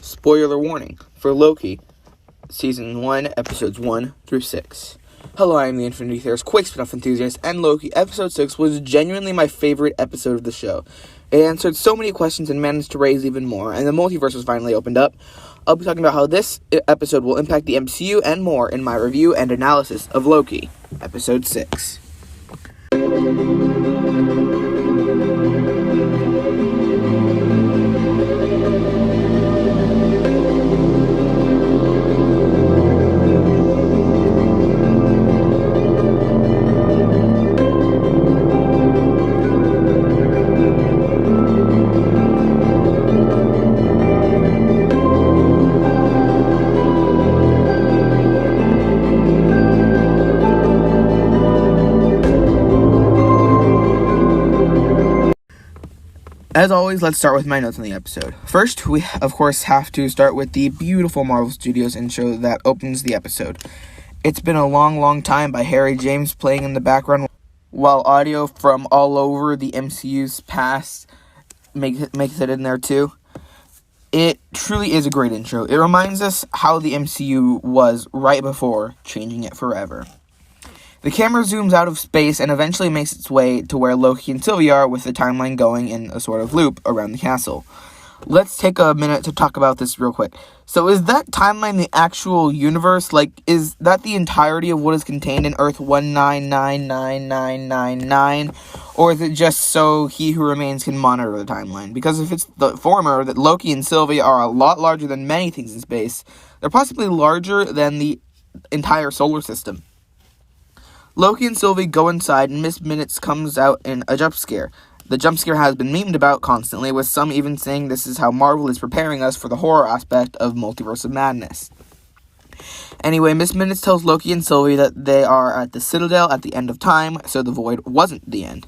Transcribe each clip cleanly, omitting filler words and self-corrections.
Spoiler warning for Loki, Season 1, Episodes 1 through 6. Hello, I am the Infinity Theorist, quick spin-off enthusiast, and Loki, Episode 6 was genuinely my favorite episode of the show. It answered so many questions and managed to raise even more, and the multiverse was finally opened up. I'll be talking about how this episode will impact the MCU and more in my review and analysis of Loki, Episode 6. As always, let's start with my notes on the episode. First, we, of course, have to start with the beautiful Marvel Studios intro that opens the episode. It's been a long time by Harry James playing in the background, while audio from all over the MCU's past makes it in there too. It truly is a great intro. It reminds us how the MCU was right before changing it forever. The camera zooms out of space and eventually makes its way to where Loki and Sylvie are, with the timeline going in a sort of loop around the castle. Let's take a minute to talk about this real quick. So is that timeline the actual universe? Like, is that the entirety of what is contained in Earth 1999999? Or is it just so He Who Remains can monitor the timeline? Because if it's the former, that Loki and Sylvie are a lot larger than many things in space, they're possibly larger than the entire solar system. Loki and Sylvie go inside, and Miss Minutes comes out in a jump scare. The jump scare has been memed about constantly, with some even saying this is how Marvel is preparing us for the horror aspect of Multiverse of Madness. Anyway, Miss Minutes tells Loki and Sylvie that they are at the Citadel at the end of time, so the void wasn't the end.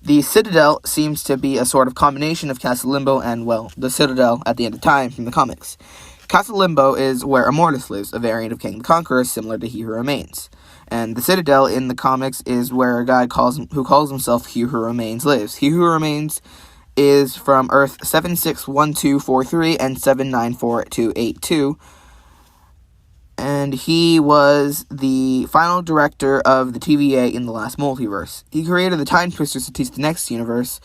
The Citadel seems to be a sort of combination of Castle Limbo and, well, the Citadel at the end of time from the comics. Castle Limbo is where Immortus lives, a variant of King the Conqueror similar to He Who Remains. And the Citadel in the comics is where a guy who calls himself He Who Remains lives. He Who Remains is from Earth 761243 and 794282. And he was the final director of the TVA in the last multiverse. He created the Time Twisters to teach the next universe,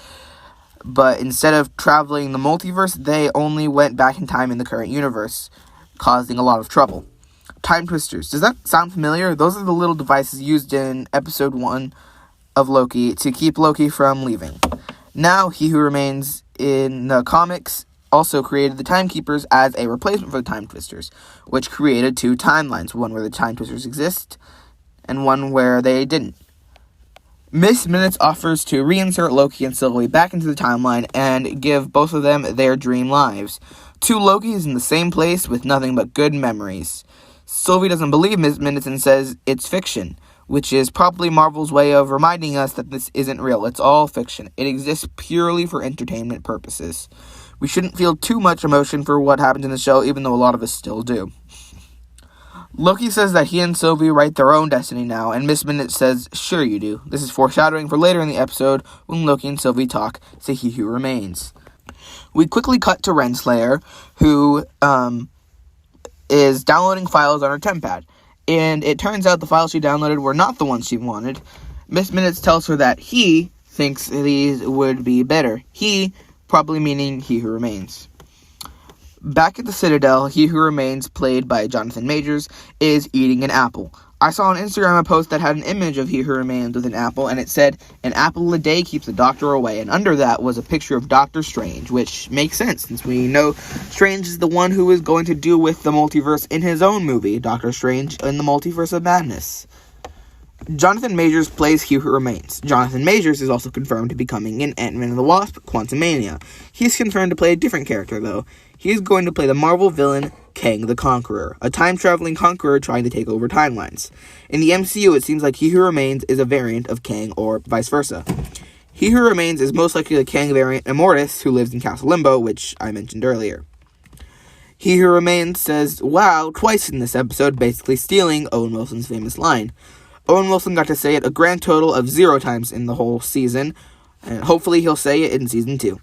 but instead of traveling the multiverse, they only went back in time in the current universe, causing a lot of trouble. Time Twisters. Does that sound familiar? Those are the little devices used in Episode 1 of Loki to keep Loki from leaving. Now, He Who Remains in the comics also created the Timekeepers as a replacement for the Time Twisters, which created two timelines, one where the Time Twisters exist and one where they didn't. Miss Minutes offers to reinsert Loki and Sylvie back into the timeline and give both of them their dream lives. Two Lokis in the same place with nothing but good memories. Sylvie doesn't believe Miss Minutes and says it's fiction, which is probably Marvel's way of reminding us that this isn't real. It's all fiction. It exists purely for entertainment purposes. We shouldn't feel too much emotion for what happens in the show, even though a lot of us still do. Loki says that he and Sylvie write their own destiny now, and Miss Minutes says, sure you do. This is foreshadowing for later in the episode when Loki and Sylvie talk to He Who Remains. We quickly cut to Renslayer, who, is downloading files on her TemPad, and it turns out the files she downloaded were not the ones she wanted. Miss Minutes tells her that he thinks these would be better. He, probably meaning He Who Remains. Back at the Citadel, He Who Remains, played by Jonathan Majors, is eating an apple. I saw on Instagram a post that had an image of He Who Remains with an apple, and it said, an apple a day keeps the doctor away, and under that was a picture of Doctor Strange, which makes sense, since we know Strange is the one who is going to deal with the multiverse in his own movie, Doctor Strange in the Multiverse of Madness. Jonathan Majors plays He Who Remains. Jonathan Majors is also confirmed to be coming in Ant-Man and the Wasp: Quantumania. He's confirmed to play a different character, though. He's going to play the Marvel villain Kang the Conqueror, a time-traveling conqueror trying to take over timelines. In the MCU, it seems like He Who Remains is a variant of Kang, or vice versa. He Who Remains is most likely the Kang variant Immortus, who lives in Castle Limbo, which I mentioned earlier. He Who Remains says, wow, twice in this episode, basically stealing Owen Wilson's famous line. Owen Wilson got to say it a grand total of 0 times in the whole season, and hopefully he'll say it in Season 2.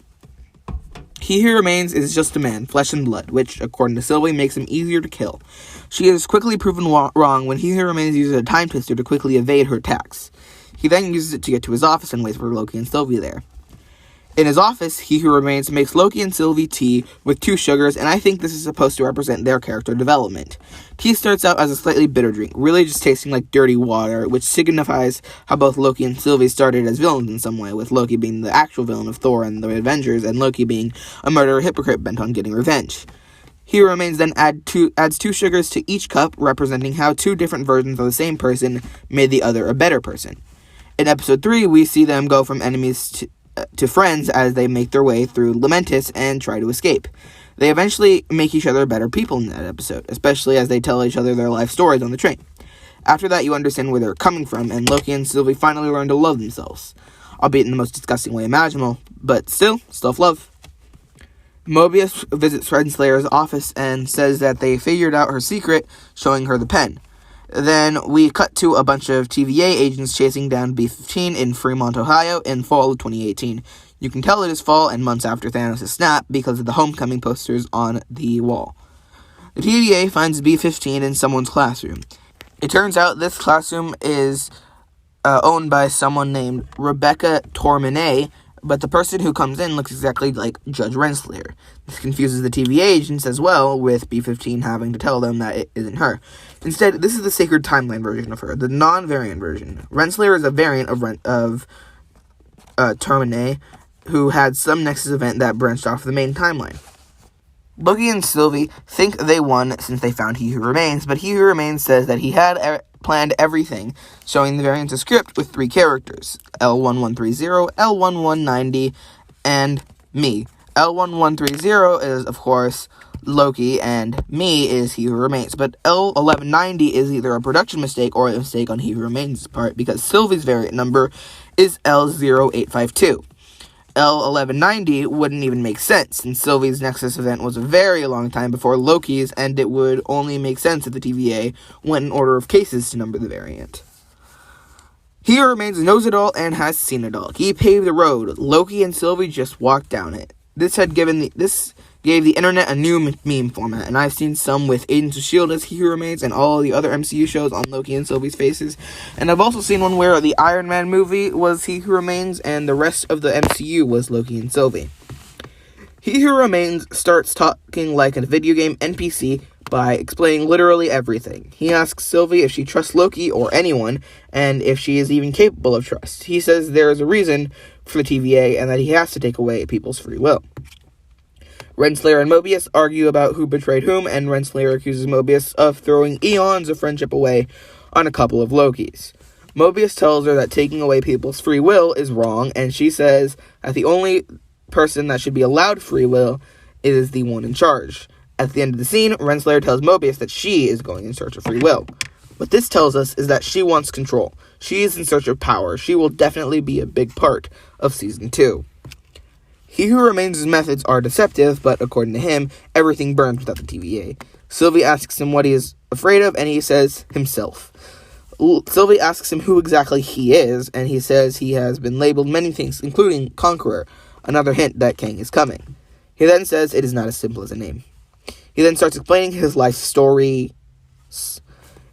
He Who Remains is just a man, flesh and blood, which, according to Sylvie, makes him easier to kill. She is quickly proven wrong when He Who Remains uses a time twister to quickly evade her attacks. He then uses it to get to his office and waits for Loki and Sylvie there. In his office, He Who Remains makes Loki and Sylvie tea with 2 sugars, and I think this is supposed to represent their character development. Tea starts out as a slightly bitter drink, really just tasting like dirty water, which signifies how both Loki and Sylvie started as villains in some way, with Loki being the actual villain of Thor and the Avengers, and Loki being a murderer hypocrite bent on getting revenge. He Who Remains then adds 2 sugars to each cup, representing how 2 different versions of the same person made the other a better person. In episode 3, we see them go from enemies to friends as they make their way through Lamentis and try to escape. They eventually make each other better people in that episode, especially as they tell each other their life stories on the train. After that, you understand where they're coming from, and Loki and Sylvie finally learn to love themselves. Albeit in the most disgusting way imaginable, but still love. Mobius visits Renslayer's office and says that they figured out her secret, showing her the pen. Then we cut to a bunch of TVA agents chasing down B-15 in Fremont, Ohio in fall of 2018. You can tell it is fall and months after Thanos' snap because of the homecoming posters on the wall. The TVA finds B-15 in someone's classroom. It turns out this classroom is owned by someone named Rebecca Tormenay, but the person who comes in looks exactly like Judge Renslayer. This confuses the TVA agents as well, with B-15 having to tell them that it isn't her. Instead, this is the Sacred Timeline version of her, the non-variant version. Renslayer is a variant of Tormenay, who had some Nexus event that branched off the main timeline. Loki and Sylvie think they won since they found He Who Remains, but He Who Remains says that he had planned everything, showing the variant's script with 3 characters, L1130, L1190, and me. L1130 is, of course, Loki, and me is He Who Remains, but L1190 is either a production mistake or a mistake on He Who Remains' part, because Sylvie's variant number is L0852. L1190 wouldn't even make sense, since Sylvie's Nexus event was a very long time before Loki's, and it would only make sense if the TVA went in order of cases to number the variant. He Who Remains knows it all and has seen it all. He paved the road. Loki and Sylvie just walked down it. This gave the internet a new meme format, and I've seen some with Agents of S.H.I.E.L.D. as He Who Remains and all the other MCU shows on Loki and Sylvie's faces, and I've also seen one where the Iron Man movie was He Who Remains and the rest of the MCU was Loki and Sylvie. He Who Remains starts talking like a video game NPC by explaining literally everything. He asks Sylvie if she trusts Loki or anyone, and if she is even capable of trust. He says there is a reason for the TVA and that he has to take away people's free will. Renslayer and Mobius argue about who betrayed whom, and Renslayer accuses Mobius of throwing eons of friendship away on a couple of Lokis. Mobius tells her that taking away people's free will is wrong, and she says that the only person that should be allowed free will is the one in charge. At the end of the scene, Renslayer tells Mobius that she is going in search of free will. What this tells us is that she wants control. She is in search of power. She will definitely be a big part of Season 2. He Who Remains' methods are deceptive, but according to him, everything burns without the TVA. Sylvie asks him what he is afraid of, and he says himself. Sylvie asks him who exactly he is, and he says he has been labeled many things, including Conqueror, another hint that Kang is coming. He then says it is not as simple as a name. He then starts explaining his life story.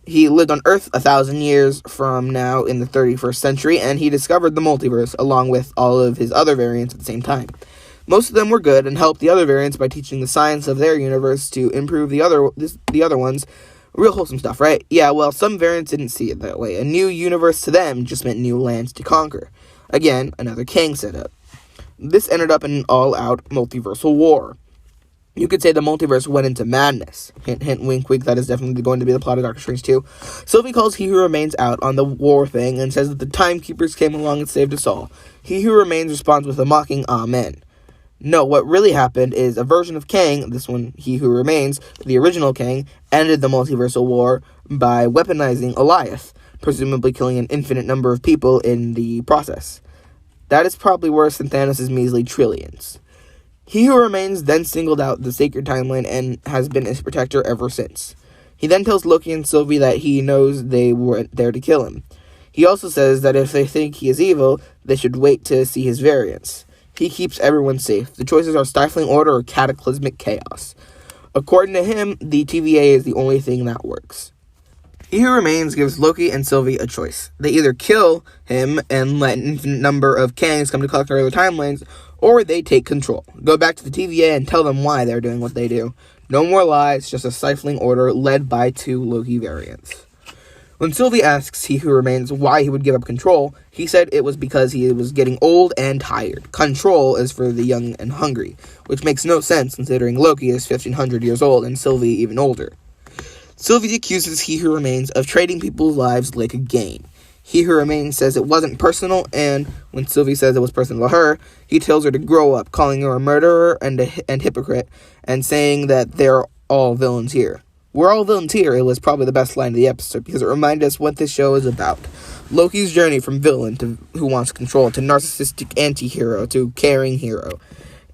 He lived on Earth 1,000 years from now in the 31st century, and he discovered the multiverse along with all of his other variants at the same time. Most of them were good and helped the other variants by teaching the science of their universe to improve the other ones. Real wholesome stuff, right? Yeah, well, some variants didn't see it that way. A new universe to them just meant new lands to conquer. Again, another Kang setup. This ended up in an all-out multiversal war. You could say the multiverse went into madness. Hint, hint, wink, wink, that is definitely going to be the plot of Doctor Strange 2. Sylvie calls He Who Remains out on the war thing and says that the Timekeepers came along and saved us all. He Who Remains responds with a mocking amen. No, what really happened is a version of Kang, this one, He Who Remains, the original Kang, ended the multiversal war by weaponizing Alioth, presumably killing an infinite number of people in the process. That is probably worse than Thanos' measly trillions. He Who Remains then singled out the Sacred Timeline and has been its protector ever since. He then tells Loki and Sylvie that he knows they weren't there to kill him. He also says that if they think he is evil, they should wait to see his variants. he keeps everyone safe. The choices are stifling order or cataclysmic chaos. According to him, the TVA is the only thing that works. He Who Remains gives Loki and Sylvie a choice. They either kill him and let an infinite number of Kangs come to conquer other timelines, or they take control. Go back to the TVA and tell them why they're doing what they do. No more lies, just a stifling order led by 2 Loki variants. When Sylvie asks He Who Remains why he would give up control, he said it was because he was getting old and tired. Control is for the young and hungry, which makes no sense considering Loki is 1,500 years old and Sylvie even older. Sylvie accuses He Who Remains of trading people's lives like a game. He Who Remains says it wasn't personal, and when Sylvie says it was personal to her, he tells her to grow up, calling her a murderer and hypocrite, and saying that they're all villains here. We're all villains here. It was probably the best line of the episode because it reminded us what this show is about. Loki's journey from villain to who wants control to narcissistic anti-hero to caring hero.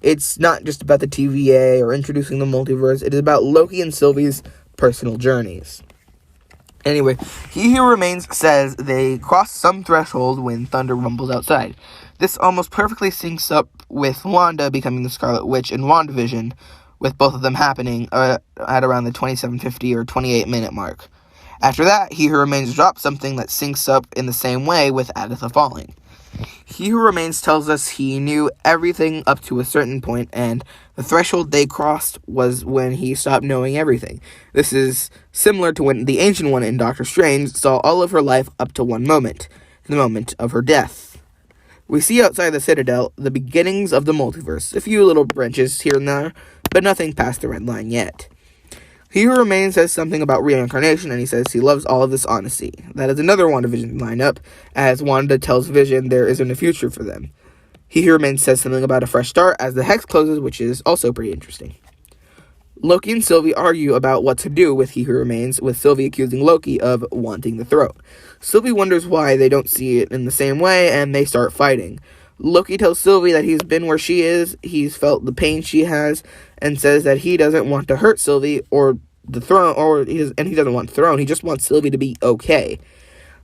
It's not just about the TVA or introducing the multiverse. It is about Loki and Sylvie's personal journeys. Anyway, He Who Remains says they cross some threshold when thunder rumbles outside. This almost perfectly syncs up with Wanda becoming the Scarlet Witch in WandaVision, with both of them happening at around the 27:50 or 28-minute mark. After that, He Who Remains drops something that syncs up in the same way with Agatha falling. He Who Remains tells us he knew everything up to a certain point, and the threshold they crossed was when he stopped knowing everything. This is similar to when the Ancient One in Doctor Strange saw all of her life up to one moment, the moment of her death. We see outside the Citadel the beginnings of the multiverse, a few little branches here and there, but nothing past the red line yet. He Who Remains says something about reincarnation, and he says he loves all of this honesty. That is another WandaVision lineup, as Wanda tells Vision there isn't a future for them. He Who Remains says something about a fresh start as the Hex closes, which is also pretty interesting. Loki and Sylvie argue about what to do with He Who Remains, with Sylvie accusing Loki of wanting the throat. Sylvie wonders why they don't see it in the same way, and they start fighting. Loki tells Sylvie that he's been where she is, he's felt the pain she has, and says that he doesn't want to hurt Sylvie or the throne, and he doesn't want the throne, he just wants Sylvie to be okay.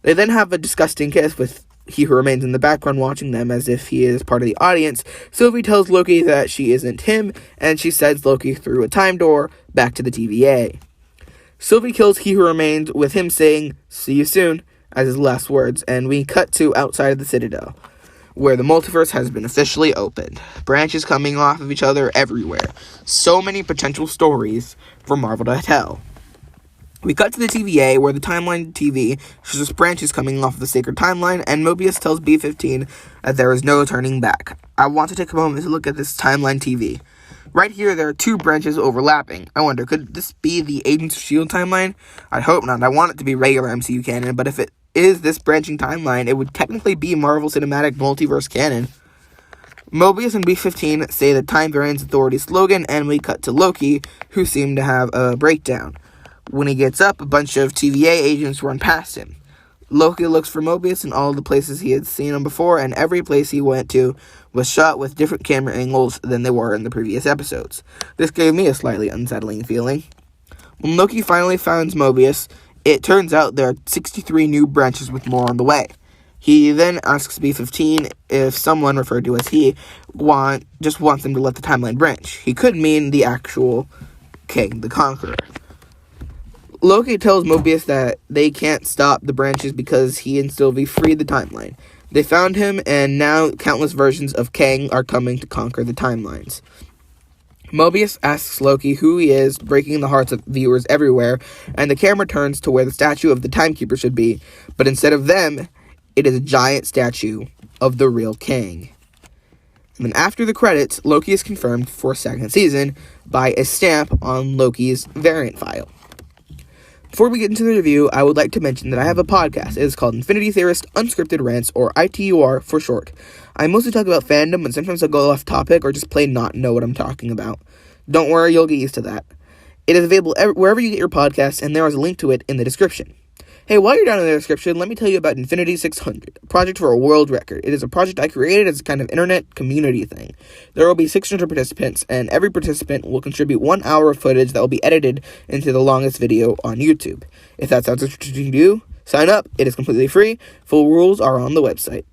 They then have a disgusting kiss with He Who Remains in the background watching them as if he is part of the audience. Sylvie tells Loki that she isn't him, and she sends Loki through a time door back to the TVA. Sylvie kills He Who Remains with him saying, "See you soon," as his last words, and we cut to outside of the Citadel, where the multiverse has been officially opened. Branches coming off of each other everywhere. So many potential stories for Marvel to tell. We cut to the TVA, where the timeline TV shows us branches coming off of the sacred timeline, and Mobius tells B-15 that there is no turning back. I want to take a moment to look at this timeline TV. Right here, there are 2 branches overlapping. I wonder, could this be the Agents of S.H.I.E.L.D. timeline? I hope not. I want it to be regular MCU canon, but if it is this branching timeline, it would technically be Marvel Cinematic Multiverse canon. Mobius and B-15 say the Time Variance Authority slogan, and we cut to Loki, who seemed to have a breakdown. When he gets up, a bunch of TVA agents run past him. Loki looks for Mobius in all the places he had seen him before, and every place he went to was shot with different camera angles than they were in the previous episodes. This gave me a slightly unsettling feeling. When Loki finally finds Mobius, it turns out there are 63 new branches with more on the way. He then asks B-15 if someone, referred to as he, just wants him to let the timeline branch. He could mean the actual King the Conqueror. Loki tells Mobius that they can't stop the branches because he and Sylvie freed the timeline. They found him, and now countless versions of Kang are coming to conquer the timelines. Mobius asks Loki who he is, breaking the hearts of viewers everywhere, and the camera turns to where the statue of the Timekeeper should be, but instead of them, it is a giant statue of the real Kang. And then after the credits, Loki is confirmed for a second season by a stamp on Loki's variant file. Before we get into the review, I would like to mention that I have a podcast. It is called Infinity Theorist Unscripted Rants, or ITUR for short. I mostly talk about fandom, and sometimes I'll go off topic or just plain not know what I'm talking about. Don't worry, you'll get used to that. It is available wherever you get your podcasts, and there is a link to it in the description. Hey, while you're down in the description, let me tell you about Infinity 600, a project for a world record. It is a project I created as a kind of internet community thing. There will be 600 participants, and every participant will contribute 1 hour of footage that will be edited into the longest video on YouTube. If that sounds interesting to you, sign up. It is completely free. Full rules are on the website.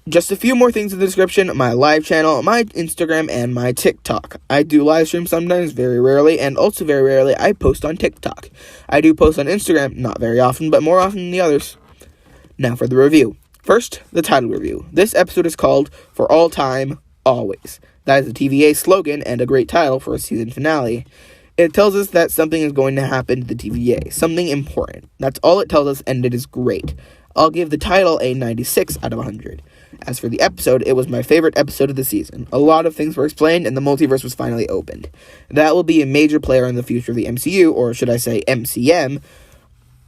Just a few more things in the description: my live channel, my Instagram, and my TikTok. I do live stream sometimes, very rarely, and also very rarely I post on TikTok. I do post on Instagram, not very often, but more often than the others. Now for the review. First, the title review. This episode is called For All Time, Always. That is the TVA slogan and a great title for a season finale. It tells us that something is going to happen to the TVA, something important. That's all it tells us, and it is great. I'll give the title a 96 out of 100. As for the episode, it was my favorite episode of the season. A lot of things were explained, and the multiverse was finally opened. That will be a major player in the future of the MCU, or should I say MCM.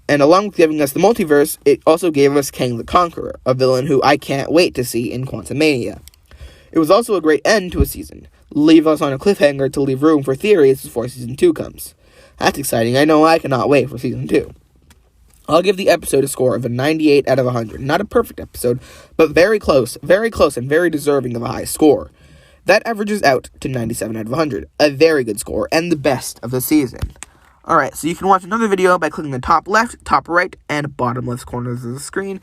And along with giving us the multiverse, it also gave us Kang the Conqueror, a villain who I can't wait to see in Quantumania. It was also a great end to a season. Leave us on a cliffhanger to leave room for theories before Season 2 comes. That's exciting. I know I cannot wait for Season 2. I'll give the episode a score of a 98 out of 100. Not a perfect episode, but very close, and very deserving of a high score. That averages out to 97 out of 100. A very good score, and the best of the season. Alright, so you can watch another video by clicking the top left, top right, and bottom left corners of the screen.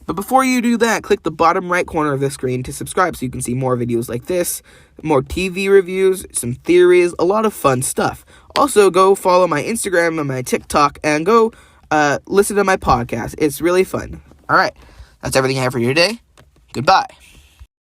But before you do that, click the bottom right corner of the screen to subscribe so you can see more videos like this, more TV reviews, some theories, a lot of fun stuff. Also, go follow my Instagram and my TikTok, and go listen to my podcast. It's really fun. Alright, that's everything I have for you today. Goodbye.